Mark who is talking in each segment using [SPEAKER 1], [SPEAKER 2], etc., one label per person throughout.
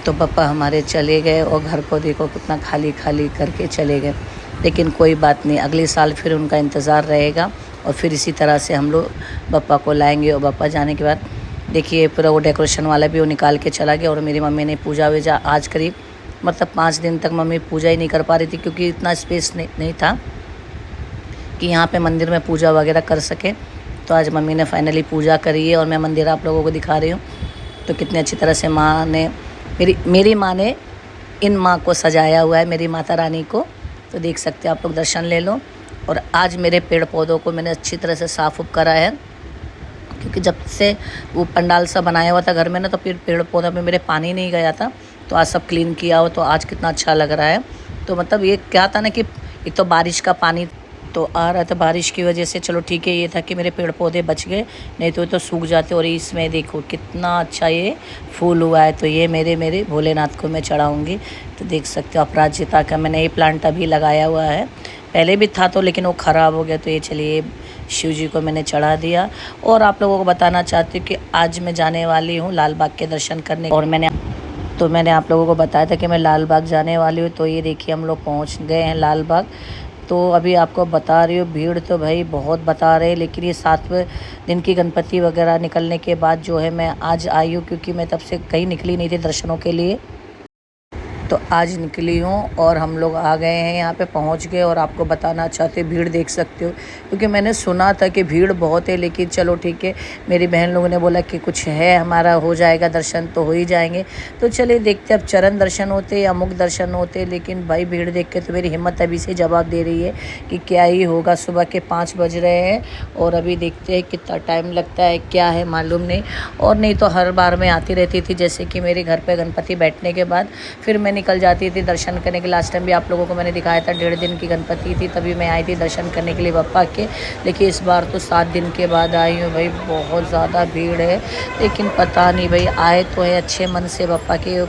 [SPEAKER 1] तो पापा हमारे चले गए और घर को देखो कितना खाली खाली करके चले गए। लेकिन कोई बात नहीं, अगले साल फिर उनका इंतज़ार रहेगा और फिर इसी तरह से हम लोग पापा को लाएंगे। और पापा जाने के बाद देखिए पूरा वो डेकोरेशन वाला भी वो निकाल के चला गया। और मेरी मम्मी ने पूजा वूजा आज करीब मतलब 5 दिन तक मम्मी पूजा ही नहीं कर पा रही थी, क्योंकि इतना स्पेस नहीं था कि यहाँ पे मंदिर में पूजा वगैरह कर सके। तो आज मम्मी ने फाइनली पूजा करी है और मैं मंदिर आप लोगों को दिखा रही हूँ। तो कितने अच्छी तरह से माँ ने मेरी माँ ने इन माँ को सजाया हुआ है, मेरी माता रानी को। तो देख सकते हो आप लोग, दर्शन ले लो। और आज मेरे पेड़ पौधों को मैंने अच्छी तरह से साफ़ उप करा है, क्योंकि जब से वो पंडाल सा बनाया हुआ था घर में ना, तो फिर पेड़ पौधों में मेरे पानी नहीं गया था। तो आज सब क्लीन किया हो, तो आज कितना अच्छा लग रहा है। तो मतलब ये क्या था ना कि एक तो बारिश का पानी तो आ रहा था, बारिश की वजह से चलो ठीक है, ये था कि मेरे पेड़ पौधे बच गए, नहीं तो सूख जाते। और इसमें देखो कितना अच्छा ये फूल हुआ है। तो ये मेरे भोलेनाथ को मैं चढ़ाऊँगी। तो देख सकते हो अपराजिता का मैंने ये प्लांट अभी लगाया हुआ है, पहले भी था तो लेकिन वो ख़राब हो गया। तो ये चलिए शिव जी को मैंने चढ़ा दिया। और आप लोगों को बताना चाहती हूँ कि आज मैं जाने वाली हूँ लाल बाग के दर्शन करने। और मैंने आप लोगों को बताया था कि मैं लाल बाग जाने वाली हूँ। तो ये देखिए हम लोग पहुँच गए हैं लाल बाग। तो अभी आपको बता रही हूँ, भीड़ तो भाई बहुत बता रहे हैं, लेकिन ये 7वें दिन की गणपति वगैरह निकलने के बाद जो है मैं आज आई हूँ, क्योंकि मैं तब से कहीं निकली नहीं थी दर्शनों के लिए। तो आज निकली हूँ और हम लोग आ गए हैं, यहाँ पे पहुँच गए। और आपको बताना चाहते भीड़ देख सकते हो, क्योंकि मैंने सुना था कि भीड़ बहुत है, लेकिन चलो ठीक है, मेरी बहन लोगों ने बोला कि कुछ है हमारा हो जाएगा दर्शन, तो हो ही जाएंगे। तो चलिए देखते अब चरण दर्शन होते या मुख दर्शन होते। लेकिन भाई भीड़ देख के तो मेरी हिम्मत अभी से जवाब दे रही है कि क्या ही होगा। सुबह के 5 बज रहे हैं और अभी देखते हैं कितना टाइम लगता है, क्या है मालूम नहीं। और नहीं तो हर बार मैं आती रहती थी, जैसे कि मेरे घर पर गणपति बैठने के बाद फिर मैं निकल जाती थी दर्शन करने के लिए। लास्ट टाइम भी आप लोगों को मैंने दिखाया था, 1.5 दिन की गणपति थी, तभी मैं आई थी दर्शन करने के लिए बप्पा के। लेकिन इस बार तो 7 दिन के बाद आई हूँ। भाई बहुत ज़्यादा भीड़ है, लेकिन पता नहीं भाई आए तो है अच्छे मन से बप्पा के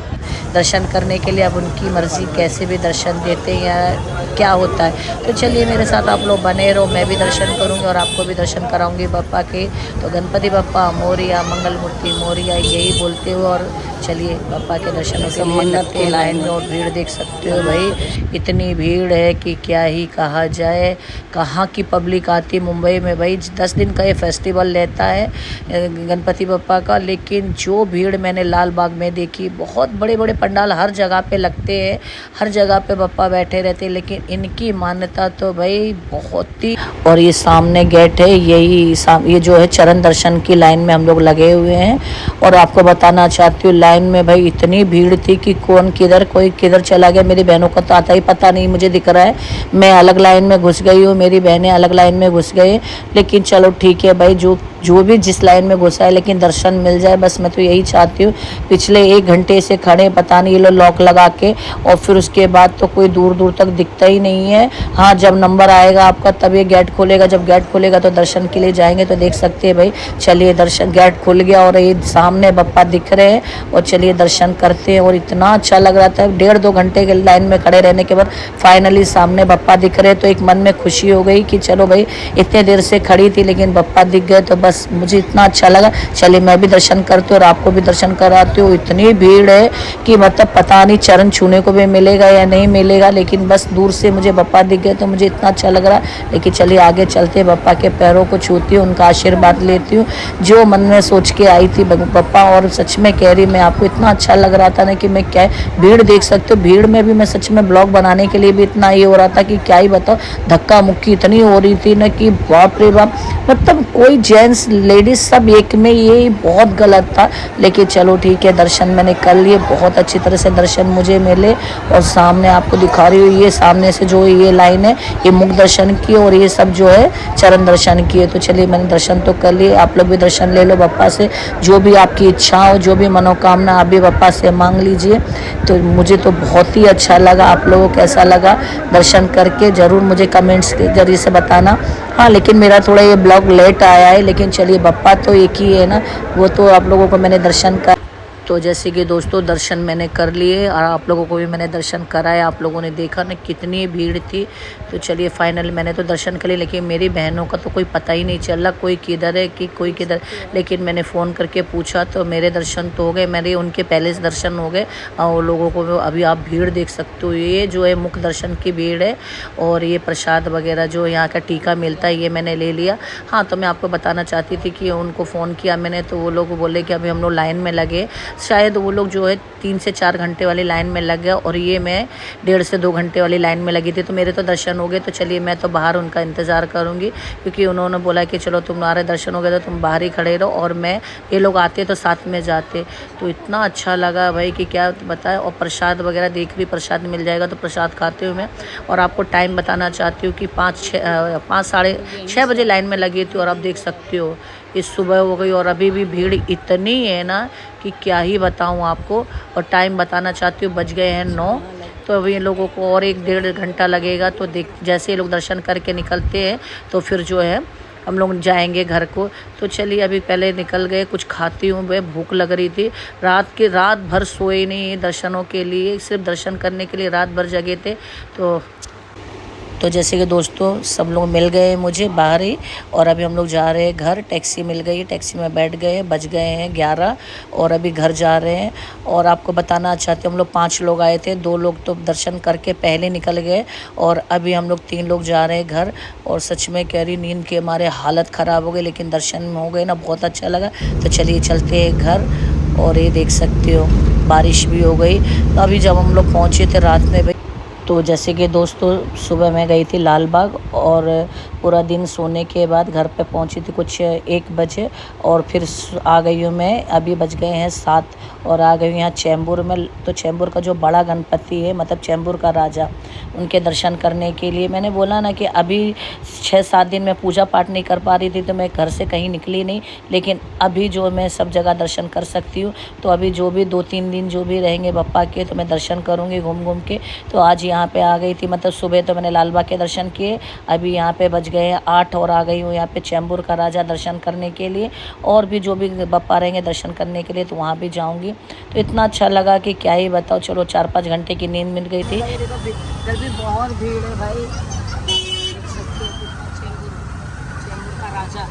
[SPEAKER 1] दर्शन करने के लिए। अब उनकी मर्ज़ी कैसे भी दर्शन देते हैं या क्या होता है। तो चलिए मेरे साथ आप लोग बने रहो, मैं भी दर्शन करूँगी और आपको भी दर्शन कराऊँगी बप्पा के। तो गणपति बप्पा मोरिया, मंगल मूर्ति मोरिया, यही बोलते हुए और चलिए बप्पा के दर्शनों के लिए लगते लाइन में। और भीड़ देख सकते हो भाई, इतनी भीड़ है कि क्या ही कहा जाए। कहाँ की पब्लिक आती मुंबई में भाई। 10 दिन का ये फेस्टिवल रहता है गणपति बप्पा का, लेकिन जो भीड़ मैंने लाल बाग में देखी, बहुत बड़े बड़े पंडाल हर जगह पे लगते हैं, हर जगह पे बप्पा बैठे रहते हैं, लेकिन इनकी मान्यता तो भाई बहुत ही। और ये सामने गेट है, ये जो है चरण दर्शन की लाइन में हम लोग लगे हुए हैं। और आपको बताना चाहती हूँ लाइन में भाई इतनी भीड़ थी कि कौन किधर कोई किधर चला गया। मेरी बहनों का तो आता ही पता नहीं मुझे दिख रहा है, मैं अलग लाइन में घुस गई हूँ, मेरी बहनें अलग लाइन में घुस गए। लेकिन चलो ठीक है भाई, जो भी जिस लाइन में घुसा है, लेकिन दर्शन मिल जाए बस, मैं तो यही चाहती हूँ। पिछले 1 घंटे से खड़े, पता नहीं ये लोग लॉक लगा के, और फिर उसके बाद तो कोई दूर दूर तक दिखता ही नहीं है। हाँ, जब नंबर आएगा आपका तब ये गेट खोलेगा, जब गेट खोलेगा तो दर्शन के लिए जाएंगे। तो देख सकते हैं भाई, चलिए दर्शन, गेट खुल गया और ये सामने बप्पा दिख रहे हैं। और चलिए दर्शन करते हैं। और इतना अच्छा लग रहा था, 1.5-2 घंटे के लाइन में खड़े रहने के बाद फाइनली सामने बप्पा दिख रहे। तो एक मन में खुशी हो गई कि चलो भाई, इतने देर से खड़ी थी लेकिन बप्पा दिख गए, तो बस मुझे इतना अच्छा लगा। चलिए मैं भी दर्शन करती हूँ और आपको भी दर्शन कराती हूँ। इतनी भीड़ है कि मतलब पता नहीं चरण छूने को भी मिलेगा या नहीं मिलेगा, लेकिन बस दूर से मुझे बप्पा दिख गए तो मुझे इतना अच्छा लग रहा। लेकिन चलिए आगे चलते, बप्पा के पैरों को छूती हूँ, उनका आशीर्वाद लेती हूँ, जो मन में सोच के आई थी बप्पा। और सच में कह रही, मैं आपको इतना अच्छा लग रहा था ना कि मैं क्या भीड़ देख सकते हो। भीड़ में भी मैं सच में ब्लॉग बनाने के लिए भी इतना ये हो रहा था कि क्या ही बताओ, धक्का मुक्की इतनी हो रही थी ना कि बाप रे बाप। मतलब कोई जेंट्स लेडीज सब एक में, ये बहुत गलत था। लेकिन चलो ठीक है, दर्शन मैंने कर लिए, बहुत अच्छी तरह से दर्शन मुझे मिले। और सामने आपको दिखा रही हूँ, ये सामने से जो ये लाइन है, ये मुख दर्शन की, और ये सब जो है चरण दर्शन की है। तो चलिए मैंने दर्शन तो कर लिए, आप लोग भी दर्शन ले लो बप्पा से। जो भी आपकी इच्छा हो, जो भी मनोकामना, आप भी बप्पा से मांग लीजिए। तो मुझे तो बहुत ही अच्छा लगा। आप लोगों को कैसा लगा दर्शन करके ज़रूर मुझे कमेंट्स के जरिए से बताना। हाँ, लेकिन मेरा थोड़ा ये ब्लॉग लेट आया है, लेकिन चलिए बप्पा तो एक ही है ना, वो तो आप लोगों को मैंने दर्शन कर। तो जैसे कि दोस्तों दर्शन मैंने कर लिए और आप लोगों को भी मैंने दर्शन कराया। आप लोगों ने देखा ना कितनी भीड़ थी। तो चलिए फाइनल मैंने तो दर्शन कर लिए, लेकिन मेरी बहनों का तो कोई पता ही नहीं चल रहा कोई किधर है कि कोई किधर। लेकिन मैंने फ़ोन करके पूछा तो मेरे दर्शन तो हो गए, मेरे उनके पहले से दर्शन हो गए। और लोगों को अभी आप भीड़ देख सकते हो, ये जो है मुख्य दर्शन की भीड़ है। और ये प्रसाद वगैरह जो यहाँ का टीका मिलता है ये मैंने ले लिया। हाँ, तो मैं आपको बताना चाहती थी कि उनको फ़ोन किया मैंने, तो वो लोग बोले कि अभी हम लोग लाइन में लगे। शायद वो लोग जो है 3 से 4 घंटे वाली लाइन में लग गया और ये मैं 1.5 से 2 घंटे वाली लाइन में लगी थी। तो मेरे तो दर्शन हो गए। तो चलिए मैं तो बाहर उनका इंतज़ार करूँगी, क्योंकि उन्होंने बोला कि चलो तुम्हारे दर्शन हो गए तो तुम बाहर ही खड़े रहो, और मैं ये लोग आते तो साथ में जाते। तो इतना अच्छा लगा भाई कि क्या बताएं। और प्रसाद वगैरह देख भी, प्रसाद मिल जाएगा तो प्रसाद खाते हुए मैं। और आपको टाइम बताना चाहती हूँ कि 5 साढ़े 6 बजे लाइन में लगी थी, और आप देख सकते हो इस सुबह हो गई और अभी भी भीड़ इतनी है ना कि क्या ही बताऊं आपको। और टाइम बताना चाहती हूँ, बज गए हैं 9। तो अभी इन लोगों को और 1-1.5 घंटा लगेगा। तो जैसे ये लोग दर्शन करके निकलते हैं तो फिर जो है हम लोग जाएंगे घर को। तो चलिए अभी पहले निकल गए, कुछ खाती हूँ, वह भूख लग रही थी। रात भर सोए नहीं दर्शनों के लिए, सिर्फ दर्शन करने के लिए रात भर जगे थे। तो जैसे कि दोस्तों सब लोग मिल गए मुझे बाहर ही, और अभी हम लोग जा रहे हैं घर। टैक्सी मिल गई, टैक्सी में बैठ गए, बज गए हैं 11 और अभी घर जा रहे हैं। और आपको बताना चाहते हम लोग 5 लोग आए थे, 2 लोग तो दर्शन करके पहले निकल गए, और अभी हम लोग 3 लोग जा रहे हैं घर। और सच में कह रही नींद के हमारे हालत ख़राब हो गई, लेकिन दर्शन में हो गए ना, बहुत अच्छा लगा। तो चलिए चलते हैं घर। और ये देख सकते हो बारिश भी हो गई। तो अभी जब हम लोग पहुँचे थे रात में भाई, तो जैसे कि दोस्तों सुबह मैं गई थी लाल बाग, और पूरा दिन सोने के बाद घर पे पहुंची थी कुछ 1 बजे। और फिर आ गई हूँ मैं, अभी बज गए हैं 7, और आ गई हूँ यहाँ चैम्बूर में। तो चैम्बूर का जो बड़ा गणपति है, मतलब चैम्बूर का राजा, उनके दर्शन करने के लिए मैंने बोला ना कि अभी 6-7 दिन मैं पूजा पाठ नहीं कर पा रही थी, तो मैं घर से कहीं निकली नहीं। लेकिन अभी जो मैं सब जगह दर्शन कर सकती हूँ, तो अभी जो भी 2-3 दिन जो भी रहेंगे बप्पा के, तो मैं दर्शन करूँगी घूम घूम के। तो आज यहाँ पे आ गई थी, मतलब सुबह तो मैंने लाल बाग के दर्शन किए। अभी यहाँ पे बज गए हैं 8 और आ गई हूँ यहाँ पे चैम्बूर का राजा दर्शन करने के लिए। और भी जो भी बप्पा रहेंगे दर्शन करने के लिए, तो वहाँ भी जाऊँगी। तो इतना अच्छा लगा कि क्या ही बताओ। चलो 4-5 घंटे की नींद मिल गई थी। गर्मी बहुत भीड़ है भाई, चैम्बूर का राजा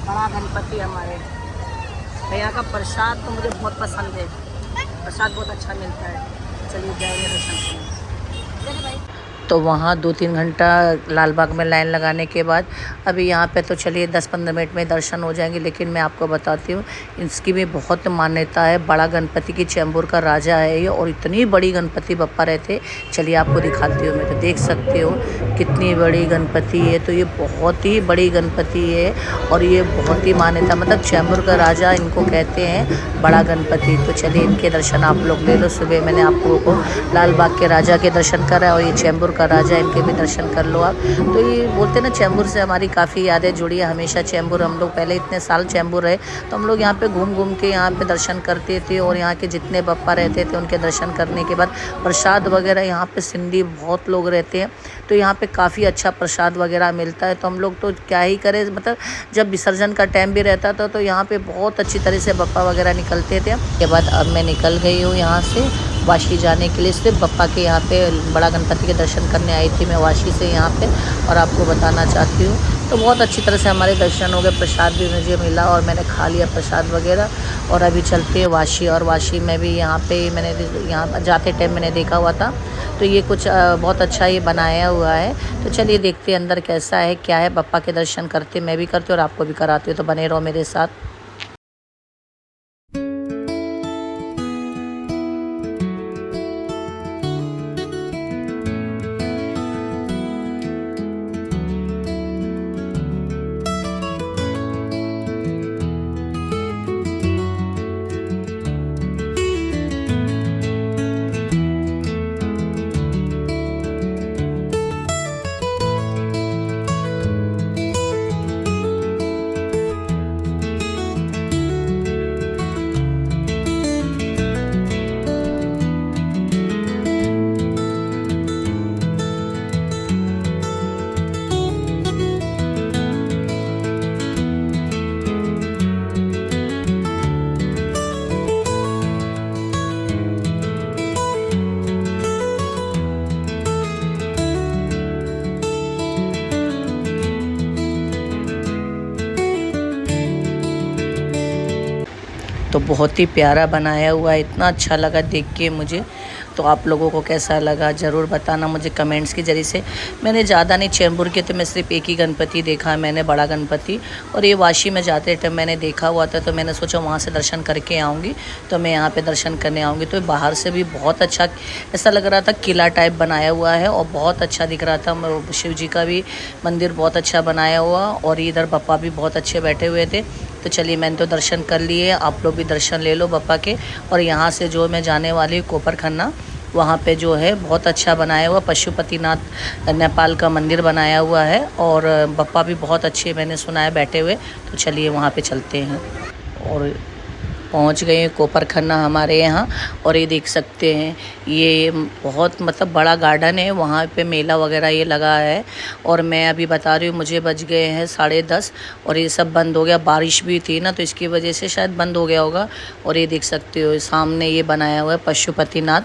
[SPEAKER 1] बड़ा गणपति हमारे। यहाँ का प्रसाद तो मुझे बहुत पसंद है, प्रसाद बहुत अच्छा मिलता है। चलिए जाएंगे दर्शन करने। तो वहाँ 2-3 घंटा लाल बाग में लाइन लगाने के बाद अभी यहाँ पे तो चलिए 10-15 मिनट में दर्शन हो जाएंगे। लेकिन मैं आपको बताती हूँ इसकी भी बहुत मान्यता है। बड़ा गणपति की चैम्बूर का राजा है ये, और इतनी बड़ी गणपति बप्पा रहते। चलिए आपको दिखाती हूँ मैं। तो देख सकते हो कितनी बड़ी गणपति है। तो ये बहुत ही बड़ी गणपति है, और ये बहुत ही मान्यता, मतलब चैम्बूर का राजा इनको कहते हैं, बड़ा गणपति। तो चलिए इनके दर्शन आप लोग ले लो। सुबह मैंने आप लोगों को लाल बाग के राजा के दर्शन करा, और ये चैम्बूर का राजा, इनके भी दर्शन कर लो आप। तो ये बोलते ना चैम्बूर से हमारी काफ़ी यादें जुड़ी है हमेशा। चैम्बूर हम लोग पहले इतने साल चैम्बूर रहे, तो हम लोग यहाँ पे घूम घूम के यहाँ पे दर्शन करते थे। और यहाँ के जितने बप्पा रहते थे उनके दर्शन करने के बाद प्रसाद वगैरह, यहाँ पे सिंधी बहुत लोग रहते हैं, तो यहाँ पे काफ़ी अच्छा प्रसाद वगैरह मिलता है। तो हम लोग तो क्या ही करें, मतलब जब विसर्जन का टाइम भी रहता था तो यहाँ पे बहुत अच्छी तरह से बप्पा वगैरह निकलते थे। के बाद अब मैं निकल गई हूँ यहाँ से वाशी जाने के लिए। सिर्फ बप्पा के यहाँ पे बड़ा गणपति के दर्शन करने आई थी मैं वाशी से यहाँ पे, और आपको बताना चाहती हूँ। तो बहुत अच्छी तरह से हमारे दर्शन हो गए, प्रसाद भी मुझे मिला और मैंने खा लिया प्रसाद वगैरह। और अभी चलते हैं वाशी, और वाशी में भी यहाँ पे मैंने यहाँ जाते टाइम मैंने देखा हुआ था, तो ये कुछ बहुत अच्छा ये बनाया हुआ है। तो चलिए देखते हैं अंदर कैसा है क्या है। बप्पा के दर्शन करते मैं भी करती हूँ और आपको भी कराती हूँ, तो बने रहो मेरे साथ। तो बहुत ही प्यारा बनाया हुआ है, इतना अच्छा लगा देख के मुझे। तो आप लोगों को कैसा लगा ज़रूर बताना मुझे कमेंट्स के ज़रिए से। मैंने ज़्यादा नहीं चैम्बूर के, तो मैं सिर्फ एक ही गणपति देखा है मैंने, बड़ा गणपति। और ये वाशी में जाते टाइम मैंने देखा हुआ था, तो मैंने सोचा वहाँ से दर्शन करके आऊँगी, तो मैं यहाँ पे दर्शन करने आऊँगी। तो बाहर से भी बहुत अच्छा ऐसा लग रहा था, किला टाइप बनाया हुआ है और बहुत अच्छा दिख रहा था। शिव जी का भी मंदिर बहुत अच्छा बनाया हुआ, और इधर बप्पा भी बहुत अच्छे बैठे हुए थे। तो चलिए मैंने तो दर्शन कर लिए, आप लोग भी दर्शन ले लो बप्पा के। और यहाँ से जो मैं जाने वाली हूँ कोपर खन्ना, वहाँ पे जो है बहुत अच्छा बनाया हुआ पशुपतिनाथ नेपाल का मंदिर बनाया हुआ है, और बप्पा भी बहुत अच्छे मैंने सुना है बैठे हुए। तो चलिए वहाँ पे चलते हैं। और पहुंच गए कोपर खन्ना हमारे यहाँ। और ये देख सकते हैं, ये बहुत मतलब बड़ा गार्डन है, वहाँ पे मेला वगैरह ये लगा है। और मैं अभी बता रही हूँ, मुझे बज गए हैं 10:30 और ये सब बंद हो गया, बारिश भी थी ना, तो इसकी वजह से शायद बंद हो गया होगा। और ये देख सकते हो सामने ये बनाया हुआ है पशुपतिनाथ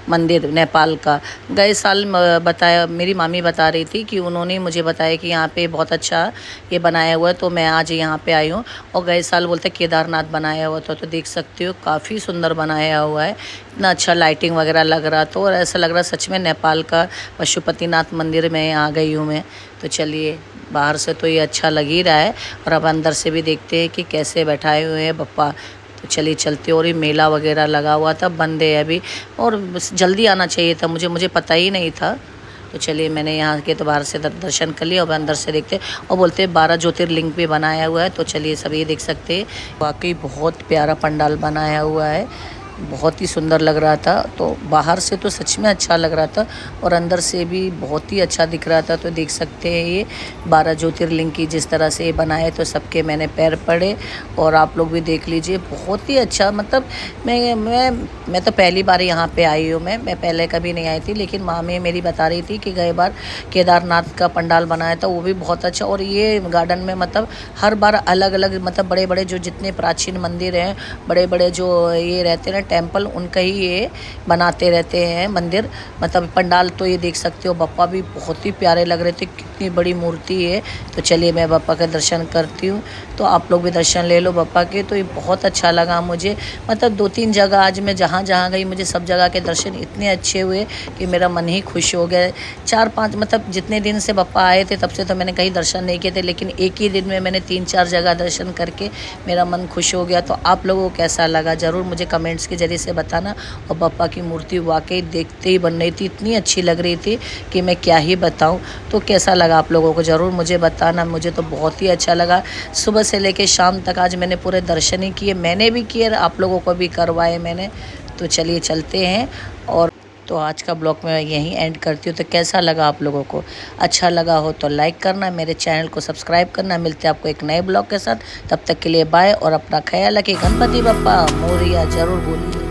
[SPEAKER 1] मंदिर नेपाल का। गए साल बताया, मेरी मामी बता रही थी कि उन्होंने मुझे बताया कि यहाँ पे बहुत अच्छा ये बनाया हुआ है, तो मैं आज यहाँ पे आई हूँ। और गए साल बोलते केदारनाथ बनाया हुआ था, तो देख सकते हो काफ़ी सुंदर बनाया हुआ है, इतना अच्छा लाइटिंग वगैरह लग रहा। तो और ऐसा लग रहा सच में नेपाल का पशुपतिनाथ मंदिर में आ गई हूँ मैं। तो चलिए, बाहर से तो ये अच्छा लग ही रहा है, और अब अंदर से भी देखते हैं कि कैसे बैठाए हुए हैं बप्पा। तो चलिए चलते। और ये मेला वगैरह लगा हुआ था, बंद है अभी, और बस जल्दी आना चाहिए था, मुझे पता ही नहीं था। तो चलिए मैंने यहाँ के तो बाहर से दर्शन कर लिया, और अंदर से देखते। और बोलते 12 ज्योतिर्लिंग भी बनाया हुआ है। तो चलिए सब ये देख सकते हैं, वाकई बहुत प्यारा पंडाल बनाया हुआ है, बहुत ही सुंदर लग रहा था। तो बाहर से तो सच में अच्छा लग रहा था, और अंदर से भी बहुत ही अच्छा दिख रहा था। तो देख सकते हैं ये 12 ज्योतिर्लिंग की जिस तरह से ये बनाए, तो सबके मैंने पैर पड़े। और आप लोग भी देख लीजिए, बहुत ही अच्छा। मतलब मैं तो पहली बार यहाँ पे आई हूँ। मैं पहले कभी नहीं आई थी, लेकिन मामी मेरी बता रही थी कि गए बार केदारनाथ का पंडाल बनाया था, वो भी बहुत अच्छा। और ये गार्डन में मतलब हर बार अलग अलग, मतलब बड़े बड़े जो जितने प्राचीन मंदिर हैं, बड़े बड़े जो ये रहते हैं टेम्पल, उनका ही ये बनाते रहते हैं मंदिर, मतलब पंडाल। तो ये देख सकते हो, बप्पा भी बहुत ही प्यारे लग रहे थे, कितनी बड़ी मूर्ति है। तो चलिए मैं बप्पा का दर्शन करती हूँ, तो आप लोग भी दर्शन ले लो बप्पा के। तो ये बहुत अच्छा लगा मुझे, मतलब 2-3 जगह आज मैं जहाँ जहाँ गई, मुझे सब जगह के दर्शन इतने अच्छे हुए कि मेरा मन ही खुश हो गया। 4-5 मतलब जितने दिन से बप्पा आए थे, तब से तो मैंने कहीं दर्शन नहीं किए थे, लेकिन एक ही दिन में मैंने 3-4 जगह दर्शन करके मेरा मन खुश हो गया। तो आप लोगों को कैसा लगा ज़रूर मुझे कमेंट्स के जरिए से बताना। और बप्पा की मूर्ति वाकई देखते ही बन रही थी, इतनी अच्छी लग रही थी कि मैं क्या ही बताऊं। तो कैसा लगा आप लोगों को ज़रूर मुझे बताना। मुझे तो बहुत ही अच्छा लगा, सुबह से लेके शाम तक आज मैंने पूरे दर्शन ही किए, मैंने भी किए, आप लोगों को भी करवाए मैंने। तो चलिए चलते हैं। और तो आज का ब्लॉग मैं यहीं एंड करती हूँ। तो कैसा लगा आप लोगों को, अच्छा लगा हो तो लाइक करना, मेरे चैनल को सब्सक्राइब करना। मिलते हैं आपको एक नए ब्लॉग के साथ, तब तक के लिए बाय, और अपना ख्याल रखिए। गणपति बप्पा मोरिया ज़रूर बोलिए।